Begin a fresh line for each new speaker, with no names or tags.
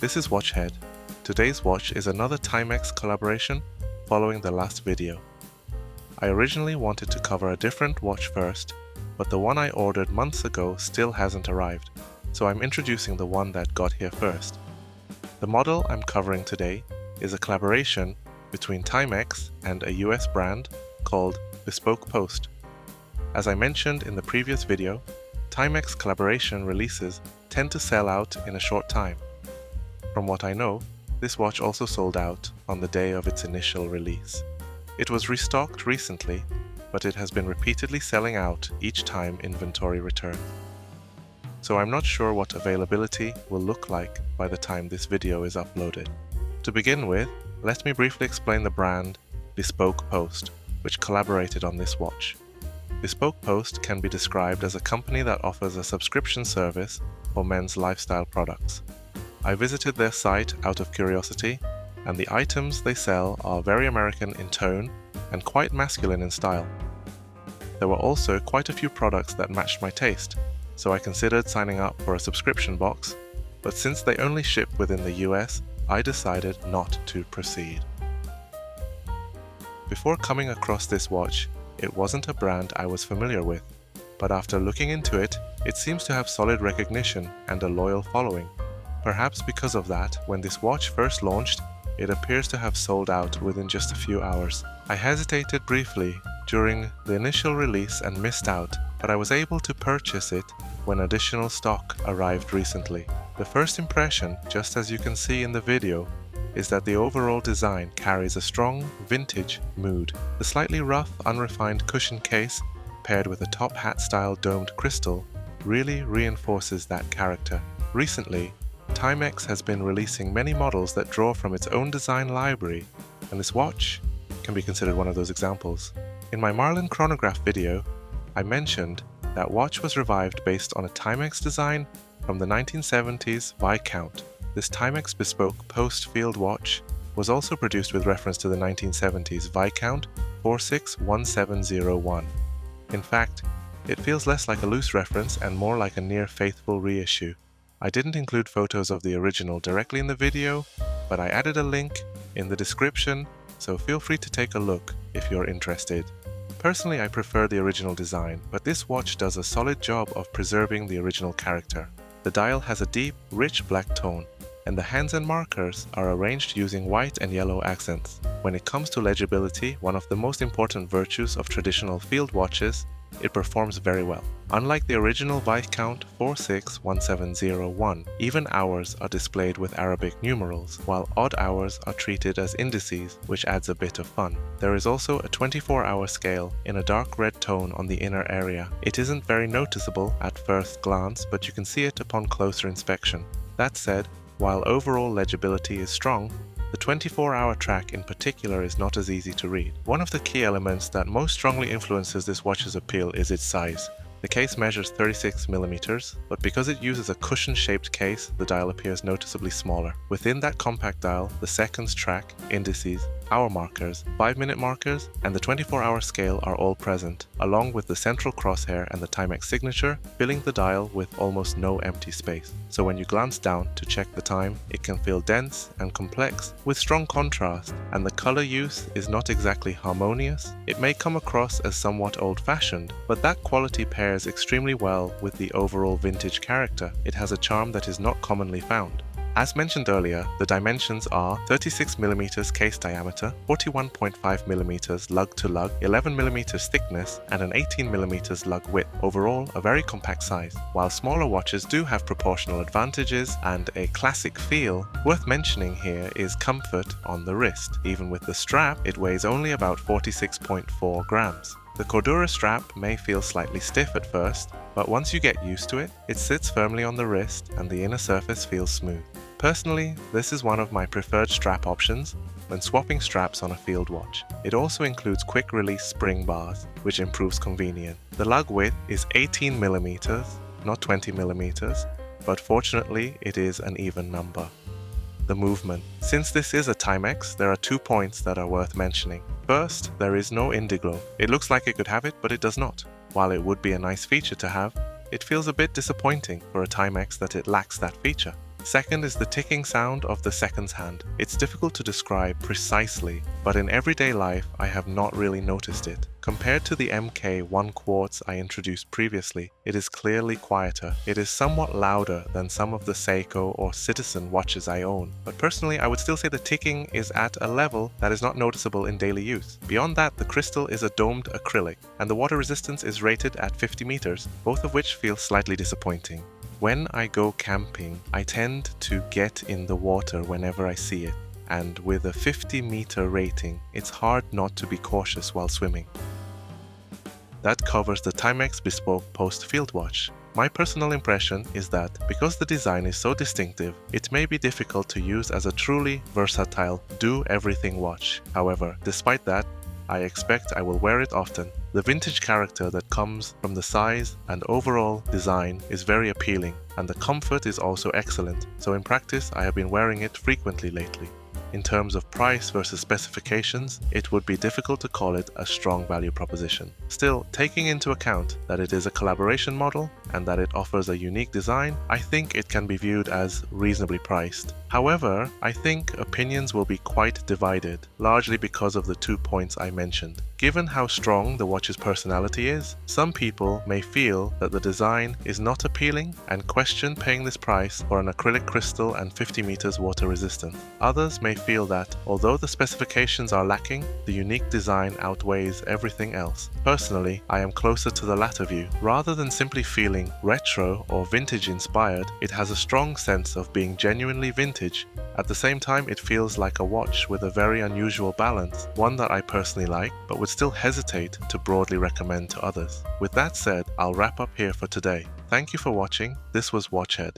This is Watchhead. Today's watch is another Timex collaboration following the last video. I originally wanted to cover a different watch first, but the one I ordered months ago still hasn't arrived, so I'm introducing the one that got here first. The model I'm covering today is a collaboration between Timex and a US brand called Bespoke Post. As I mentioned in the previous video, Timex collaboration releases tend to sell out in a short time. From what I know, this watch also sold out on the day of its initial release. It was restocked recently, but it has been repeatedly selling out each time inventory returns. So I'm not sure what availability will look like by the time this video is uploaded. To begin with, let me briefly explain the brand Bespoke Post, which collaborated on this watch. Bespoke Post can be described as a company that offers a subscription service for men's lifestyle products. I visited their site out of curiosity, and the items they sell are very American in tone and quite masculine in style. There were also quite a few products that matched my taste, so I considered signing up for a subscription box, but since they only ship within the US, I decided not to proceed. Before coming across this watch, it wasn't a brand I was familiar with, but after looking into it, it seems to have solid recognition and a loyal following. Perhaps because of that, when this watch first launched, it appears to have sold out within just a few hours. I hesitated briefly during the initial release and missed out, but I was able to purchase it when additional stock arrived recently. The first impression, just as you can see in the video, is that the overall design carries a strong vintage mood. The slightly rough, unrefined cushion case, paired with a top hat style domed crystal, really reinforces that character. Recently, Timex has been releasing many models that draw from its own design library, and this watch can be considered one of those examples. In my Marlin chronograph video, I mentioned that watch was revived based on a Timex design from the 1970s Viscount. This Timex Bespoke Post field watch was also produced with reference to the 1970s Viscount 461701. In fact, it feels less like a loose reference and more like a near-faithful reissue. I didn't include photos of the original directly in the video, but I added a link in the description, so feel free to take a look if you're interested. Personally, I prefer the original design, but this watch does a solid job of preserving the original character. The dial has a deep, rich black tone, and the hands and markers are arranged using white and yellow accents. When it comes to legibility, one of the most important virtues of traditional field watches, it performs very well. Unlike the original Viscount 461701, even hours are displayed with Arabic numerals, while odd hours are treated as indices, which adds a bit of fun. There is also a 24-hour scale in a dark red tone on the inner area. It isn't very noticeable at first glance, but you can see it upon closer inspection. That said, while overall legibility is strong, the 24-hour track in particular is not as easy to read. One of the key elements that most strongly influences this watch's appeal is its size. The case measures 36mm, but because it uses a cushion-shaped case, the dial appears noticeably smaller. Within that compact dial, the seconds track, indices, hour markers, 5-minute markers, and the 24-hour scale are all present, along with the central crosshair and the Timex signature, filling the dial with almost no empty space. So when you glance down to check the time, it can feel dense and complex, with strong contrast, and the color use is not exactly harmonious. It may come across as somewhat old-fashioned, but that quality pairs extremely well with the overall vintage character. It has a charm that is not commonly found. As mentioned earlier, the dimensions are 36mm case diameter, 41.5mm lug to lug, 11mm thickness, and an 18mm lug width. Overall, a very compact size. While smaller watches do have proportional advantages and a classic feel, worth mentioning here is comfort on the wrist. Even with the strap, it weighs only about 46.4 grams. The Cordura strap may feel slightly stiff at first, but once you get used to it, it sits firmly on the wrist and the inner surface feels smooth. Personally, this is one of my preferred strap options when swapping straps on a field watch. It also includes quick-release spring bars, which improves convenience. The lug width is 18mm, not 20mm, but fortunately it is an even number. The movement. Since this is a Timex, there are 2 points that are worth mentioning. First, there is no indiglow. It looks like it could have it, but it does not. While it would be a nice feature to have, it feels a bit disappointing for a Timex that it lacks that feature. Second is the ticking sound of the seconds hand. It's difficult to describe precisely, but in everyday life I have not really noticed it. Compared to the MK 1 quartz I introduced previously, it is clearly quieter. It is somewhat louder than some of the Seiko or Citizen watches I own, but personally I would still say the ticking is at a level that is not noticeable in daily use. Beyond that, the crystal is a domed acrylic, and the water resistance is rated at 50 meters, both of which feel slightly disappointing. When I go camping, I tend to get in the water whenever I see it, and with a 50-meter rating, it's hard not to be cautious while swimming. That covers the Timex Bespoke Post field watch. My personal impression is that because the design is so distinctive, it may be difficult to use as a truly versatile do-everything watch. However, despite that, I expect I will wear it often. The vintage character that comes from the size and overall design is very appealing, and the comfort is also excellent, so in practice I have been wearing it frequently lately. In terms of price versus specifications, it would be difficult to call it a strong value proposition. Still, taking into account that it is a collaboration model and that it offers a unique design, I think it can be viewed as reasonably priced. However, I think opinions will be quite divided, largely because of the 2 points I mentioned. Given how strong the watch's personality is, some people may feel that the design is not appealing and question paying this price for an acrylic crystal and 50 meters water resistant. Others may feel that, although the specifications are lacking, the unique design outweighs everything else. Personally, I am closer to the latter view. Rather than simply feeling retro or vintage inspired, it has a strong sense of being genuinely vintage. At the same time, it feels like a watch with a very unusual balance, one that I personally like, but would still hesitate to broadly recommend to others. With that said, I'll wrap up here for today. Thank you for watching. This was Watchhead.